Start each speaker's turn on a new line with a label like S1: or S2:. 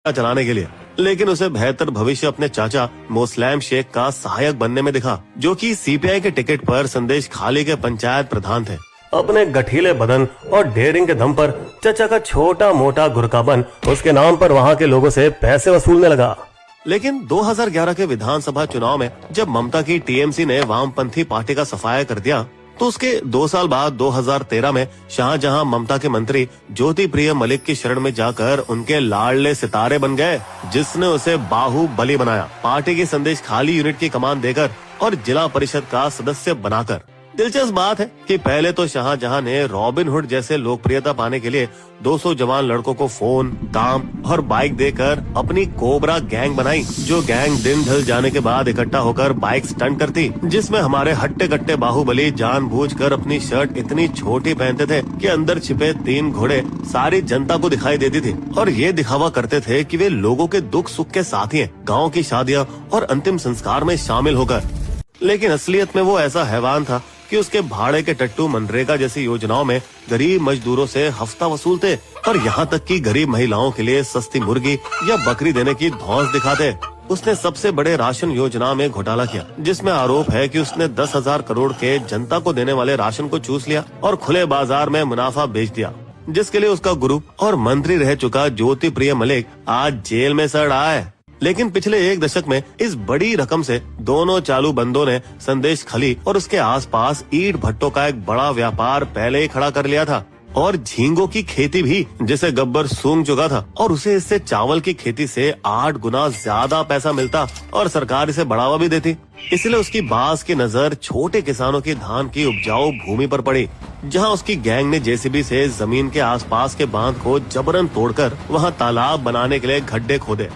S1: चलाने के लिए, लेकिन उसे बेहतर भविष्य अपने चाचा मोस्लैम शेख का सहायक बनने में दिखा, जो कि सीपीआई के टिकट पर संदेश खाली के पंचायत प्रधान थे। अपने गठीले बदन और डेयरिंग के दम पर चाचा का छोटा मोटा गुरकाबन उसके नाम पर वहाँ के लोगों से पैसे वसूलने लगा। लेकिन 2011 के विधानसभा चुनाव में जब ममता की टीएमसी ने वामपंथी पार्टी का सफाया कर दिया, तो उसके 2 साल बाद 2013 में शाहजहां ममता के मंत्री ज्योति प्रिय मलिक की शरण में जाकर उनके लाडले सितारे बन गए, जिसने उसे बाहुबली बनाया, पार्टी की संदेश खाली यूनिट की कमान देकर और जिला परिषद का सदस्य बनाकर। दिलचस्प बात है कि पहले तो शाहजहां ने रॉबिनहुड जैसे लोकप्रियता पाने के लिए 200 जवान लड़कों को फोन, काम और बाइक देकर अपनी कोबरा गैंग बनाई, जो गैंग दिन ढल जाने के बाद इकट्ठा होकर बाइक स्टंट करती, जिसमें हमारे हट्टे कट्टे बाहुबली जानबूझकर अपनी शर्ट इतनी छोटी पहनते थे कि अंदर छिपे 3 घोड़े सारी जनता को दिखाई देती थी, और ये दिखावा करते थे कि वे लोगों के दुख सुख के साथी हैं, गाँव की शादियाँ और अंतिम संस्कार में शामिल होकर। लेकिन असलियत में वो ऐसा हैवान था कि उसके भाड़े के टट्टू मनरेगा जैसी योजनाओं में गरीब मजदूरों से हफ्ता वसूलते, और यहाँ तक कि गरीब महिलाओं के लिए सस्ती मुर्गी या बकरी देने की धौंस दिखाते। उसने सबसे बड़े राशन योजना में घोटाला किया, जिसमें आरोप है कि उसने 10,000 करोड़ के जनता को देने वाले राशन को चूस लिया और खुले बाजार में मुनाफा बेच दिया, जिसके लिए उसका गुरु और मंत्री रह चुका ज्योति प्रिय मलिक आज जेल में सड़ रहा है। लेकिन पिछले 1 दशक में इस बड़ी रकम से दोनों चालू बंदों ने संदेश खली और उसके आसपास ईंट भट्टों का एक बड़ा व्यापार पहले ही खड़ा कर लिया था, और झींगों की खेती भी, जिसे गब्बर सूंघ चुका था, और उसे इससे चावल की खेती से 8 गुना ज्यादा पैसा मिलता और सरकार इसे बढ़ावा भी देती। इसलिए उसकी बाज की नजर छोटे किसानों की धान की उपजाऊ भूमि पर पड़ी, जहां उसकी गैंग ने जेसीबी से जमीन के आसपास के बांध को जबरन तोड़कर वहां तालाब बनाने के लिए गड्ढे खोदे।